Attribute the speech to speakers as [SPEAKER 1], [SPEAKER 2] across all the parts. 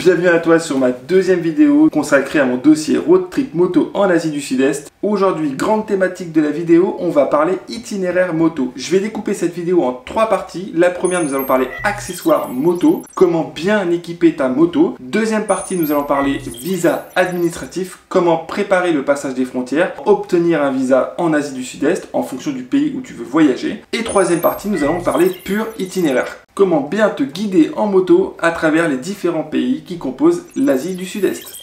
[SPEAKER 1] Bienvenue à toi sur ma deuxième vidéo consacrée à mon dossier Road Trip Moto en Asie du Sud-Est. Aujourd'hui, grande thématique de la vidéo, on va parler itinéraire moto. Je vais découper cette vidéo en trois parties. La première, nous allons parler accessoires moto, comment bien équiper ta moto. Deuxième partie, nous allons parler visa administratif, comment préparer le passage des frontières, obtenir un visa en Asie du Sud-Est en fonction du pays où tu veux voyager. Et troisième partie, nous allons parler pur itinéraire. Comment bien te guider en moto à travers les différents pays qui composent l'Asie du Sud-Est.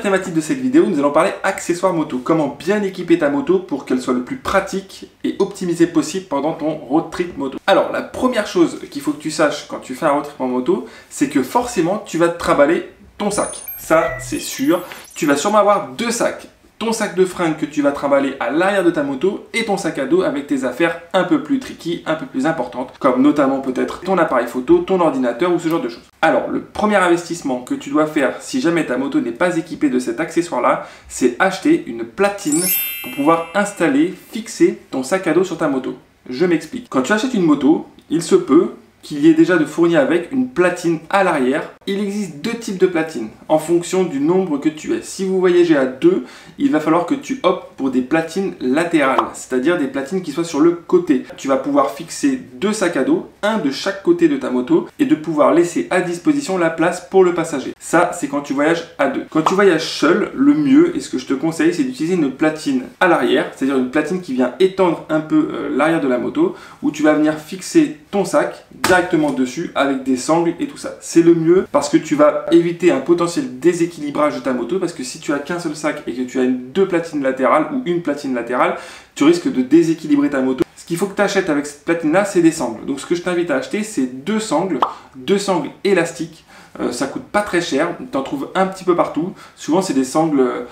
[SPEAKER 1] Thématique de cette vidéo, nous allons parler accessoires moto. Comment bien équiper ta moto pour qu'elle soit le plus pratique et optimisée possible pendant ton road trip moto. Alors, la première chose qu'il faut que tu saches quand tu fais un road trip en moto, c'est que forcément, tu vas te trimballer ton sac. Ça, c'est sûr. Tu vas sûrement avoir deux sacs. Ton sac de fringues que tu vas trimballer à l'arrière de ta moto et ton sac à dos avec tes affaires un peu plus tricky, un peu plus importantes, comme notamment peut-être ton appareil photo, ton ordinateur ou ce genre de choses. Alors, le premier investissement que tu dois faire si jamais ta moto n'est pas équipée de cet accessoire-là, c'est acheter une platine pour pouvoir installer, fixer ton sac à dos sur ta moto. Je m'explique. Quand tu achètes une moto, il se peut qu'il y ait déjà de fourni avec une platine à l'arrière. Il existe deux types de platines en fonction du nombre que tu es. Si vous voyagez à deux, il va falloir que tu optes pour des platines latérales, c'est-à-dire des platines qui soient sur le côté. Tu vas pouvoir fixer deux sacs à dos, un de chaque côté de ta moto, et de pouvoir laisser à disposition la place pour le passager. Ça, c'est quand tu voyages à deux. Quand tu voyages seul, le mieux, et ce que je te conseille, c'est d'utiliser une platine à l'arrière, c'est-à-dire une platine qui vient étendre un peu l'arrière de la moto, où tu vas venir fixer ton sac directement dessus avec des sangles et tout ça. C'est le mieux parce que tu vas éviter un potentiel déséquilibrage de ta moto, parce que si tu as qu'un seul sac et que tu as deux platines latérales ou une platine latérale, tu risques de déséquilibrer ta moto. Ce qu'il faut que tu achètes avec cette platine là, c'est des sangles. Donc ce que je t'invite à acheter, c'est deux sangles élastiques. Ça coûte pas très cher, tu en trouves un petit peu partout. Souvent c'est des sangles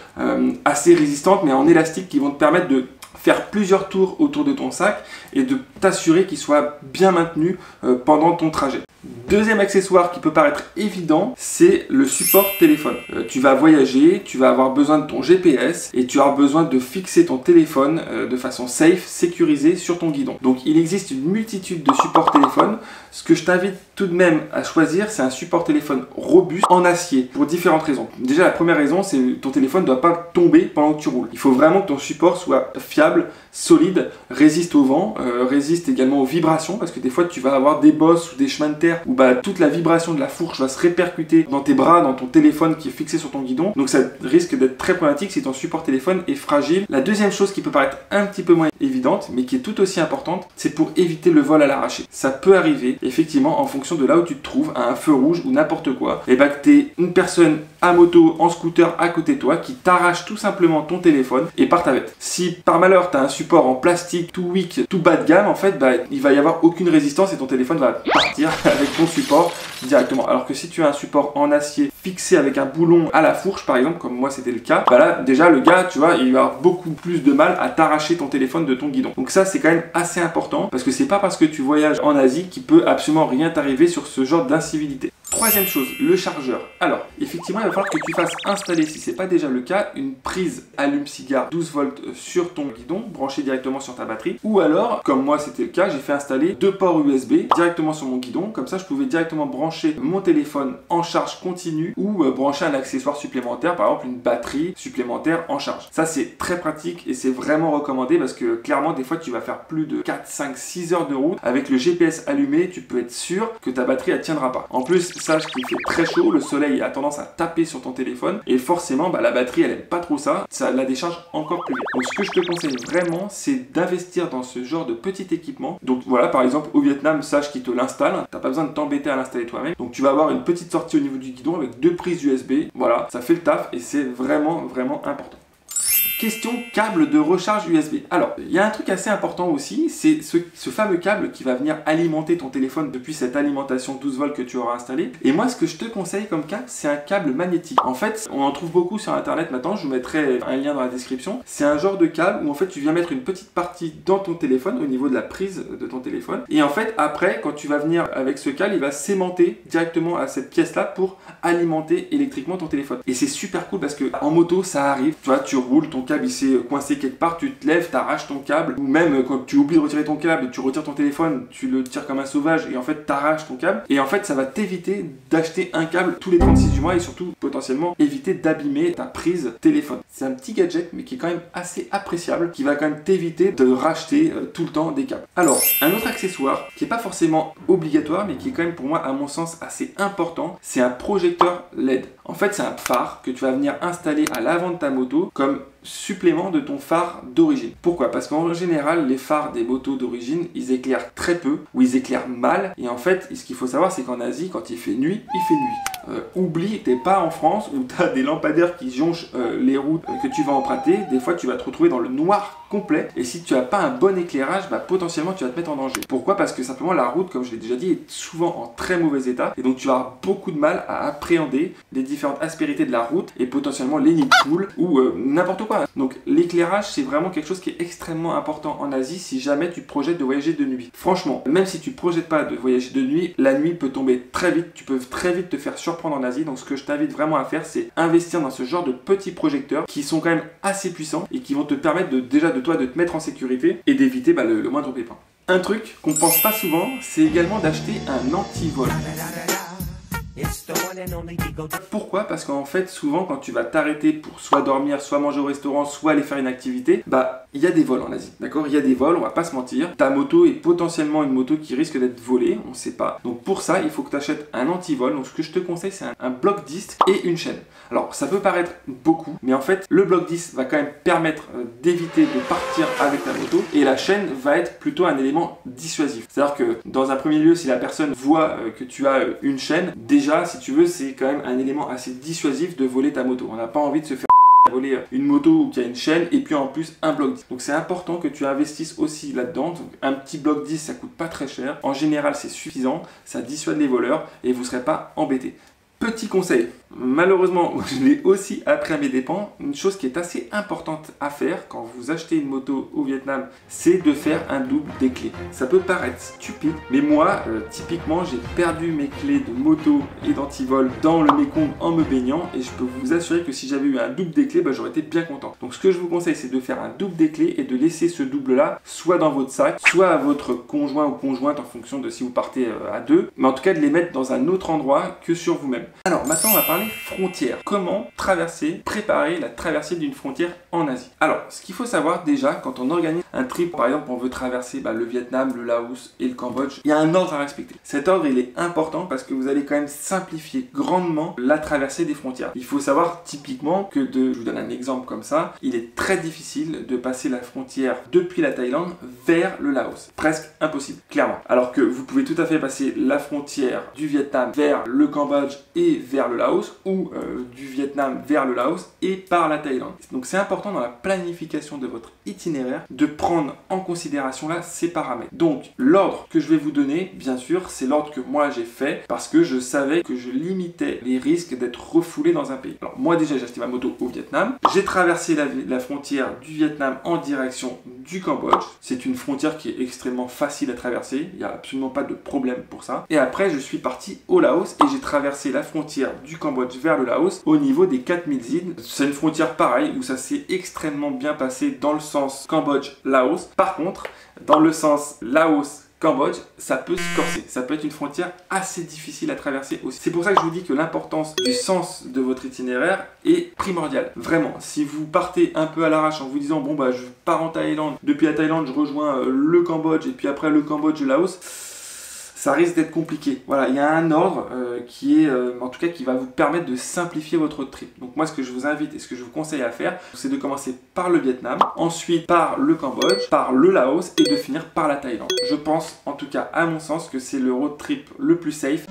[SPEAKER 1] assez résistantes mais en élastique qui vont te permettre de faire plusieurs tours autour de ton sac et de t'assurer qu'il soit bien maintenu pendant ton trajet. Deuxième accessoire qui peut paraître évident, c'est le support téléphone. Tu vas voyager, tu vas avoir besoin de ton GPS et tu auras besoin de fixer ton téléphone de façon safe, sécurisée sur ton guidon. Donc il existe une multitude de supports téléphone. Ce que je t'invite tout de même à choisir, c'est un support téléphone robuste en acier pour différentes raisons. Déjà, la première raison, c'est que ton téléphone ne doit pas tomber pendant que tu roules. Il faut vraiment que ton support soit fiable, solide, résiste au vent, résiste également aux vibrations, parce que des fois tu vas avoir des bosses ou des chemins de terre où toute la vibration de la fourche va se répercuter dans tes bras, dans ton téléphone qui est fixé sur ton guidon. Donc ça risque d'être très problématique si ton support téléphone est fragile. La deuxième chose qui peut paraître un petit peu moins évidente, mais qui est tout aussi importante, c'est pour éviter le vol à l'arraché. Ça peut arriver, effectivement, en fonction de là où tu te trouves, à un feu rouge ou n'importe quoi, et que tu es une personne à moto, en scooter à côté de toi, qui t'arrache tout simplement ton téléphone et part avec. Si par malheur tu as un support en plastique tout weak, tout bas de gamme, en fait, il va y avoir aucune résistance et ton téléphone va partir avec ton support directement. Alors que si tu as un support en acier fixé avec un boulon à la fourche, par exemple, comme moi c'était le cas, là déjà le gars, tu vois, il va avoir beaucoup plus de mal à t'arracher ton téléphone de ton guidon. Donc ça, c'est quand même assez important, parce que c'est pas parce que tu voyages en Asie qu'il peut absolument rien t'arriver sur ce genre d'incivilité. Troisième chose, le chargeur. Alors, effectivement, il va falloir que tu fasses installer, si ce n'est pas déjà le cas, une prise allume-cigare 12 volts sur ton guidon, branchée directement sur ta batterie. Ou alors, comme moi c'était le cas, j'ai fait installer deux ports USB directement sur mon guidon. Comme ça, je pouvais directement brancher mon téléphone en charge continue ou brancher un accessoire supplémentaire, par exemple une batterie supplémentaire en charge. Ça, c'est très pratique et c'est vraiment recommandé parce que clairement, des fois, tu vas faire plus de 4, 5, 6 heures de route. Avec le GPS allumé, tu peux être sûr que ta batterie, elle tiendra pas. En plus, sache qu'il fait très chaud, le soleil a tendance à taper sur ton téléphone et forcément la batterie elle aime pas trop ça, ça la décharge encore plus vite. Donc ce que je te conseille vraiment, c'est d'investir dans ce genre de petit équipement. Donc voilà, par exemple au Vietnam, sache qu'il te l'installe, t'as pas besoin de t'embêter à l'installer toi-même. Donc tu vas avoir une petite sortie au niveau du guidon avec deux prises USB, voilà, ça fait le taf et c'est vraiment important. Question câble de recharge USB. Alors, il y a un truc assez important aussi, c'est ce fameux câble qui va venir alimenter ton téléphone depuis cette alimentation 12 volts que tu auras installé. Et moi, ce que je te conseille comme câble, c'est un câble magnétique. En fait, on en trouve beaucoup sur internet maintenant, je vous mettrai un lien dans la description. C'est un genre de câble où en fait tu viens mettre une petite partie dans ton téléphone, au niveau de la prise de ton téléphone. Et en fait, après, quand tu vas venir avec ce câble, il va s'aimanter directement à cette pièce-là pour alimenter électriquement ton téléphone. Et c'est super cool parce que en moto, ça arrive. Tu vois, tu roules, ton câble il s'est coincé quelque part, tu te lèves, tu arraches ton câble, ou même quand tu oublies de retirer ton câble, tu retires ton téléphone, tu le tires comme un sauvage et en fait tu arraches ton câble. Et en fait ça va t'éviter d'acheter un câble tous les 36 du mois et surtout potentiellement éviter d'abîmer ta prise téléphone. C'est un petit gadget mais qui est quand même assez appréciable, qui va quand même t'éviter de racheter tout le temps des câbles. Alors un autre accessoire qui n'est pas forcément obligatoire mais qui est quand même pour moi à mon sens assez important, c'est un projecteur LED. En fait c'est un phare que tu vas venir installer à l'avant de ta moto comme supplément de ton phare d'origine. Pourquoi? Parce qu'en général, les phares des motos d'origine, ils éclairent très peu ou ils éclairent mal. Et en fait, ce qu'il faut savoir, c'est qu'en Asie, quand il fait nuit, il fait nuit. Oublie, t'es pas en France où tu as des lampadaires qui jonchent les routes que tu vas emprunter. Des fois, tu vas te retrouver dans le noir complet. Et si tu n'as pas un bon éclairage, bah, potentiellement, tu vas te mettre en danger. Pourquoi? Parce que simplement, la route, comme je l'ai déjà dit, est souvent en très mauvais état. Et donc, tu vas avoir beaucoup de mal à appréhender les différentes aspérités de la route et potentiellement les nids de poules ou n'importe quoi. Donc l'éclairage c'est vraiment quelque chose qui est extrêmement important en Asie si jamais tu projettes de voyager de nuit. Franchement, même si tu ne projettes pas de voyager de nuit, la nuit peut tomber très vite, tu peux très vite te faire surprendre en Asie. Donc ce que je t'invite vraiment à faire, c'est investir dans ce genre de petits projecteurs qui sont quand même assez puissants et qui vont te permettre déjà de te mettre en sécurité et d'éviter le moindre pépin. Un truc qu'on pense pas souvent, c'est également d'acheter un anti-vol. Pourquoi? Parce qu'en fait, souvent, quand tu vas t'arrêter pour soit dormir, soit manger au restaurant, soit aller faire une activité, il y a des vols en Asie, d'accord? Il y a des vols, on va pas se mentir. Ta moto est potentiellement une moto qui risque d'être volée, on sait pas. Donc pour ça, il faut que tu achètes un anti-vol. Donc ce que je te conseille, c'est un bloc disque et une chaîne. Alors ça peut paraître beaucoup, mais en fait, le bloc disque va quand même permettre d'éviter de partir avec ta moto et la chaîne va être plutôt un élément dissuasif. C'est-à-dire que dans un premier lieu, si la personne voit que tu as une chaîne, déjà, si tu veux, c'est quand même un élément assez dissuasif de voler ta moto. On n'a pas envie de se faire voler une moto qui a une chaîne et puis en plus un bloc 10. Donc c'est important que tu investisses aussi là-dedans. Un petit bloc 10 ça coûte pas très cher. En général c'est suffisant, ça dissuade les voleurs et vous ne serez pas embêtés. Petit conseil, malheureusement je l'ai aussi appris à mes dépens, une chose qui est assez importante à faire quand vous achetez une moto au Vietnam, c'est de faire un double des clés. Ça peut paraître stupide, mais moi typiquement j'ai perdu mes clés de moto et d'antivol dans le Mekong en me baignant et je peux vous assurer que si j'avais eu un double des clés, j'aurais été bien content. Donc ce que je vous conseille c'est de faire un double des clés et de laisser ce double là soit dans votre sac, soit à votre conjoint ou conjointe en fonction de si vous partez à deux, mais en tout cas de les mettre dans un autre endroit que sur vous-même. Alors maintenant on va parler frontières. Comment préparer la traversée d'une frontière en Asie. Alors ce qu'il faut savoir déjà quand on organise un trip, par exemple on veut traverser le Vietnam, le Laos et le Cambodge, il y a un ordre à respecter. Cet ordre il est important parce que vous allez quand même simplifier grandement la traversée des frontières. Il faut savoir typiquement que je vous donne un exemple comme ça, il est très difficile de passer la frontière depuis la Thaïlande vers le Laos. Presque impossible, clairement. Alors que vous pouvez tout à fait passer la frontière du Vietnam vers le Cambodge et vers le Laos ou du Vietnam vers le Laos et par la Thaïlande. Donc c'est important dans la planification de votre itinéraire de prendre en considération là ces paramètres. Donc l'ordre que je vais vous donner, bien sûr, c'est l'ordre que moi j'ai fait parce que je savais que je limitais les risques d'être refoulé dans un pays. Alors moi déjà j'ai acheté ma moto au Vietnam, j'ai traversé la frontière du Vietnam en direction du Cambodge. C'est une frontière qui est extrêmement facile à traverser, il n'y a absolument pas de problème pour ça. Et après je suis parti au Laos et j'ai traversé la frontière du Cambodge vers le Laos au niveau des 4000 zines. C'est une frontière pareille où ça s'est extrêmement bien passé dans le sens Cambodge-Laos. Par contre, dans le sens Laos-Cambodge, ça peut se corser. Ça peut être une frontière assez difficile à traverser aussi. C'est pour ça que je vous dis que l'importance du sens de votre itinéraire est primordiale. Vraiment, si vous partez un peu à l'arrache en vous disant bon je pars en Thaïlande, depuis la Thaïlande je rejoins le Cambodge et puis après le Cambodge, le Laos, ça risque d'être compliqué. Voilà, il y a un ordre qui est, en tout cas, qui va vous permettre de simplifier votre trip. Donc moi, ce que je vous invite et ce que je vous conseille à faire, c'est de commencer par le Vietnam, ensuite par le Cambodge, par le Laos et de finir par la Thaïlande. Je pense, en tout cas, à mon sens, que c'est le road trip le plus safe.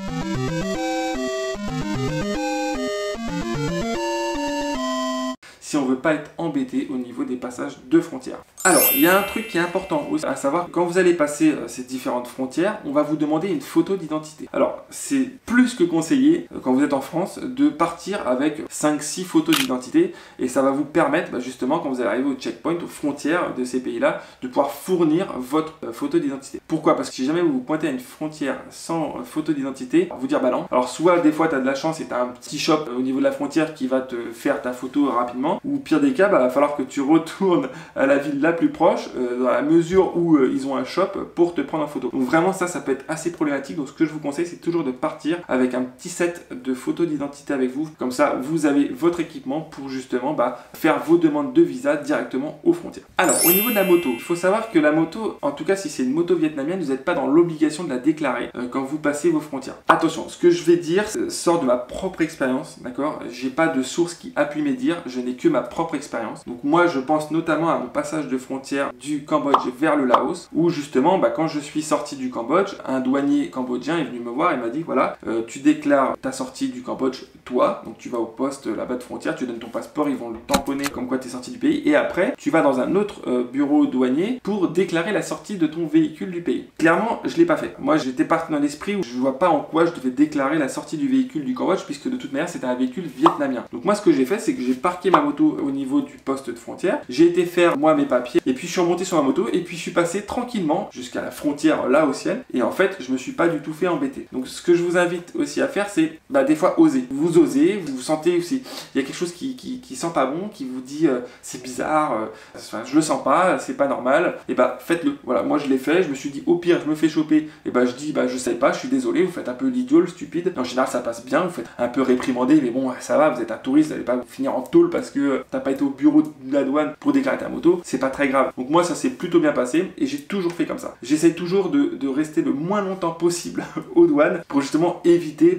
[SPEAKER 1] si on veut pas être embêté au niveau des passages de frontières. Alors, il y a un truc qui est important aussi, à savoir quand vous allez passer ces différentes frontières, on va vous demander une photo d'identité. Alors, c'est plus que conseillé, quand vous êtes en France, de partir avec 5-6 photos d'identité et ça va vous permettre, justement, quand vous allez arriver au checkpoint, aux frontières de ces pays-là, de pouvoir fournir votre photo d'identité. Pourquoi? Parce que si jamais vous vous pointez à une frontière sans photo d'identité, vous dire bah non. Alors, soit des fois, tu as de la chance et tu as un petit shop au niveau de la frontière qui va te faire ta photo rapidement, ou pire des cas, il va falloir que tu retournes à la ville la plus proche, dans la mesure où ils ont un shop pour te prendre en photo. Donc vraiment ça peut être assez problématique. Donc ce que je vous conseille, c'est toujours de partir avec un petit set de photos d'identité avec vous. Comme ça, vous avez votre équipement pour justement faire vos demandes de visa directement aux frontières. Alors au niveau de la moto, il faut savoir que la moto, en tout cas si c'est une moto vietnamienne, vous n'êtes pas dans l'obligation de la déclarer quand vous passez vos frontières. Attention, ce que je vais dire sort de ma propre expérience, d'accord? J'ai pas de source qui appuie mes dires, je n'ai que ma propre expérience. Donc moi je pense notamment à mon passage de frontière du Cambodge vers le Laos, où justement quand je suis sorti du Cambodge, un douanier cambodgien est venu me voir et m'a dit voilà, tu déclares ta sortie du Cambodge toi, donc tu vas au poste là-bas de frontière, tu donnes ton passeport, ils vont le tamponner comme quoi tu es sorti du pays, et après tu vas dans un autre bureau douanier pour déclarer la sortie de ton véhicule du pays. Clairement je l'ai pas fait. Moi j'étais parti dans l'esprit où je vois pas en quoi je devais déclarer la sortie du véhicule du Cambodge, puisque de toute manière c'était un véhicule vietnamien. Donc moi ce que j'ai fait, c'est que j'ai parqué ma moto au niveau du poste de frontière, j'ai été faire moi mes papiers, et puis je suis remonté sur ma moto, et puis je suis passé tranquillement jusqu'à la frontière laotienne, et en fait je me suis pas du tout fait embêter. Donc ce que je vous invite aussi à faire, c'est des fois oser. Vous osez, vous sentez aussi, il y a quelque chose qui sent pas bon, qui vous dit c'est bizarre, je le sens pas, c'est pas normal, et faites-le. Voilà, moi je l'ai fait, je me suis dit au pire je me fais choper, et je dis je sais pas, je suis désolé, vous faites un peu l'idiot, le stupide. En général ça passe bien, vous faites un peu réprimander, mais bon ça va, vous êtes un touriste, vous n'allez pas vous finir en tôle parce que t'as pas été au bureau de la douane pour déclarer ta moto, c'est pas très grave. Donc moi ça s'est plutôt bien passé et j'ai toujours fait comme ça. J'essaie toujours de rester le moins longtemps possible aux douanes pour justement éviter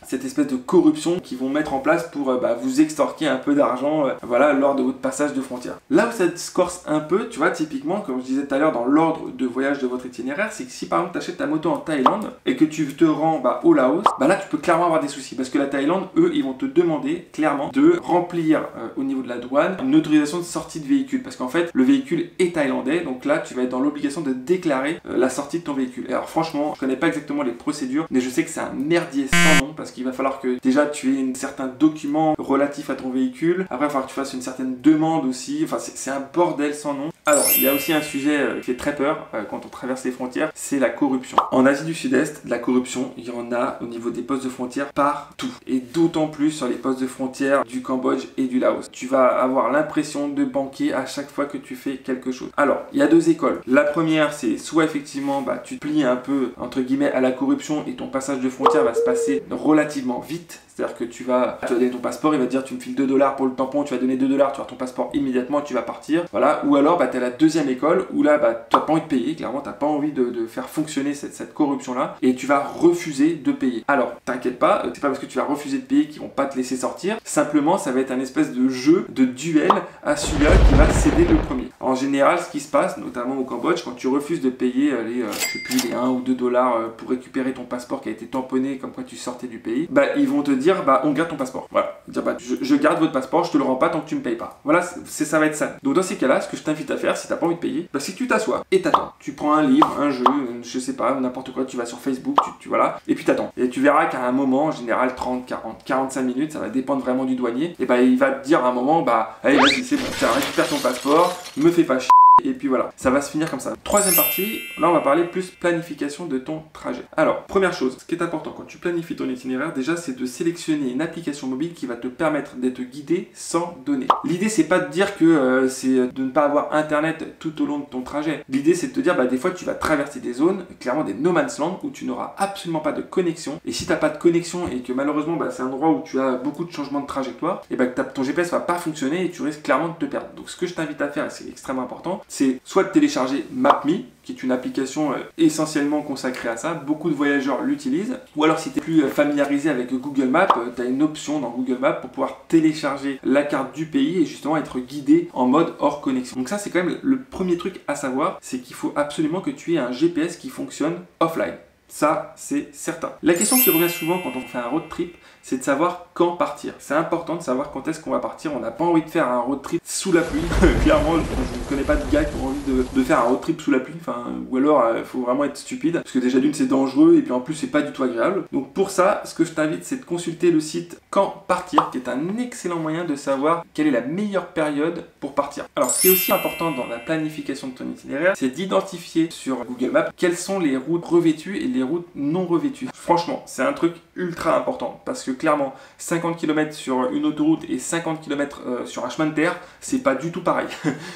[SPEAKER 1] cette espèce de corruption qu'ils vont mettre en place pour vous extorquer un peu d'argent lors de votre passage de frontière. Là où ça se corse un peu, tu vois, typiquement, comme je disais tout à l'heure, dans l'ordre de voyage de votre itinéraire, c'est que si par exemple tu achètes ta moto en Thaïlande et que tu te rends au Laos, là tu peux clairement avoir des soucis parce que la Thaïlande, eux, ils vont te demander clairement de remplir au niveau de la douane une autorisation de sortie de véhicule, parce qu'en fait le véhicule est thaïlandais, donc là tu vas être dans l'obligation de déclarer la sortie de ton véhicule. Et alors franchement, je connais pas exactement les procédures, mais je sais que c'est un merdier sans nom, parce qu'il va falloir que déjà tu aies un certain document relatif à ton véhicule, après il va falloir que tu fasses une certaine demande aussi, enfin c'est un bordel sans nom. Alors il y a aussi un sujet qui fait très peur quand on traverse les frontières, c'est la corruption. En Asie du Sud-Est, la corruption, il y en a au niveau des postes de frontières partout, et d'autant plus sur les postes de frontières du Cambodge et du Laos. Tu vas avoir l'impression de banquer à chaque fois que tu fais quelque chose. Alors il y a deux écoles. La première, c'est soit effectivement tu te plies un peu entre guillemets à la corruption et ton passage de frontière va se passer relativement vite. C'est-à-dire que tu vas donner ton passeport, il va te dire tu me files 2 $, pour le tampon, tu vas donner 2 $, tu vas ton passeport immédiatement, tu vas partir. Voilà. Ou alors tu as la deuxième école où là tu n'as pas envie de payer, clairement tu n'as pas envie de faire fonctionner cette corruption-là et tu vas refuser de payer. Alors t'inquiète pas, c'est pas parce que tu vas refuser de payer qu'ils vont pas te laisser sortir, simplement ça va être un espèce de jeu, de duel à celui-là qui va céder le premier. En général, ce qui se passe, notamment au Cambodge, quand tu refuses de payer les 1 ou 2 $ pour récupérer ton passeport qui a été tamponné comme quoi tu sortais du pays, ils vont te dire on garde ton passeport. Voilà. Dire je garde votre passeport, je te le rends pas tant que tu me payes pas. Voilà, ça va être ça. Donc dans ces cas-là, ce que je t'invite à faire, si t'as pas envie de payer, c'est que tu t'assois et t'attends. Tu prends un livre, un jeu, je sais pas, n'importe quoi, tu vas sur Facebook, voilà, et puis t'attends. Et tu verras qu'à un moment, en général 30, 40, 45 minutes, ça va dépendre vraiment du douanier, et il va te dire à un moment, allez vas-y, c'est bon, tiens, récupère ton passeport, me fais pas chier. Et puis voilà, ça va se finir comme ça. Troisième partie, là on va parler plus planification de ton trajet. Alors, première chose, ce qui est important quand tu planifies ton itinéraire, déjà c'est de sélectionner une application mobile qui va te permettre d'être guidé sans données. L'idée c'est pas de dire que c'est de ne pas avoir internet tout au long de ton trajet. L'idée c'est de te dire des fois tu vas traverser des zones, clairement des no man's land, où tu n'auras absolument pas de connexion. Et si tu n'as pas de connexion et que malheureusement c'est un endroit où tu as beaucoup de changements de trajectoire, et ton GPS va pas fonctionner et tu risques clairement de te perdre. Donc ce que je t'invite à faire, et c'est extrêmement important, c'est soit de télécharger MapMe, qui est une application essentiellement consacrée à ça. Beaucoup de voyageurs l'utilisent. Ou alors si tu es plus familiarisé avec Google Maps, tu as une option dans Google Maps pour pouvoir télécharger la carte du pays et justement être guidé en mode hors connexion. Donc ça c'est quand même le premier truc à savoir, c'est qu'il faut absolument que tu aies un GPS qui fonctionne offline. Ça, c'est certain. La question qui revient souvent quand on fait un road trip, c'est de savoir quand partir. C'est important de savoir quand est-ce qu'on va partir. On n'a pas envie de faire un road trip sous la pluie. Clairement, je ne connais pas de gars qui ont envie de faire un road trip sous la pluie. Enfin, ou alors, il faut vraiment être stupide. Parce que déjà d'une, c'est dangereux et puis en plus, c'est pas du tout agréable. Donc pour ça, ce que je t'invite, c'est de consulter le site Quand Partir, qui est un excellent moyen de savoir quelle est la meilleure période pour partir. Alors, ce qui est aussi important dans la planification de ton itinéraire, c'est d'identifier sur Google Maps quelles sont les routes revêtues et les routes non revêtues. Franchement, c'est un truc ultra important parce que clairement, 50 km sur une autoroute et 50 km sur un chemin de terre, c'est pas du tout pareil.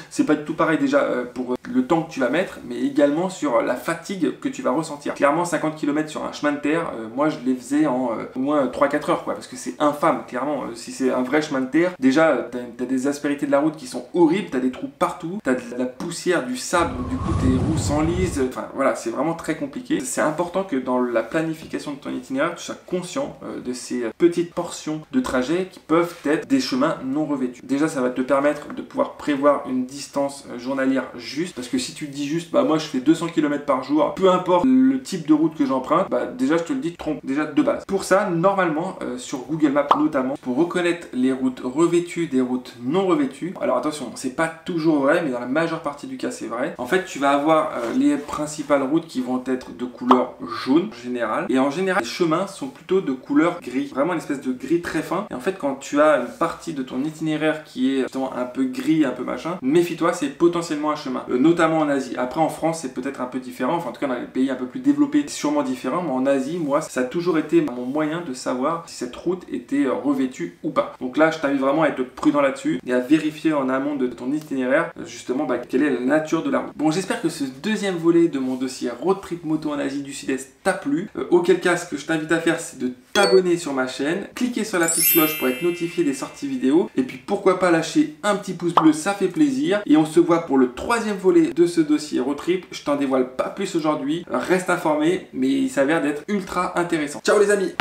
[SPEAKER 1] C'est pas du tout pareil déjà pour le temps que tu vas mettre, mais également sur la fatigue que tu vas ressentir. Clairement, 50 km sur un chemin de terre, moi je les faisais en au moins 3-4 heures, quoi, parce que c'est infâme, clairement. Si c'est un vrai chemin de terre, déjà, t'as des aspérités de la route qui sont horribles, t'as des trous partout, t'as de la poussière, du sable, du coup tes roues s'enlisent, enfin voilà, c'est vraiment très compliqué. C'est important que dans la planification de ton itinéraire, tu sois conscient de ces petites portions de trajet qui peuvent être des chemins non revêtus. Déjà, ça va te permettre de pouvoir prévoir une distance journalière juste, parce que si tu te dis juste, bah moi je fais 200 km par jour, peu importe le type de route que j'emprunte, bah déjà je te le dis, tu te trompes déjà de base. Pour ça, normalement, sur Google Maps notamment, pour reconnaître les routes revêtues des routes non revêtues, alors attention, c'est pas toujours vrai, mais dans la majeure partie du cas c'est vrai. En fait, tu vas avoir les principales routes qui vont être de couleur jaune en général, et en général les chemins sont plutôt de couleur gris, vraiment une espèce de gris très fin. Et en fait, quand tu as une partie de ton itinéraire qui est justement un peu gris, un peu machin, méfie-toi, c'est potentiellement un chemin, notamment en Asie. Après en France c'est peut-être un peu différent, enfin en tout cas dans les pays un peu plus développés c'est sûrement différent, mais en Asie, moi ça a toujours été mon moyen de savoir si cette route était revêtue ou pas. Donc là je t'invite vraiment à être prudent là-dessus et à vérifier en amont de ton itinéraire justement quelle est la nature de la route. Bon, j'espère que ce deuxième volet de mon dossier road trip moto en Asie du Sud-Est t'a plu. Auquel cas, ce que je t'invite à faire, c'est de t'abonner sur ma chaîne, cliquer sur la petite cloche pour être notifié des sorties vidéo, et puis pourquoi pas lâcher un petit pouce bleu, ça fait plaisir. Et on se voit pour le troisième volet de ce dossier road trip. Je t'en dévoile pas plus aujourd'hui, reste informé, mais il s'avère d'être ultra intéressant. Ciao les amis!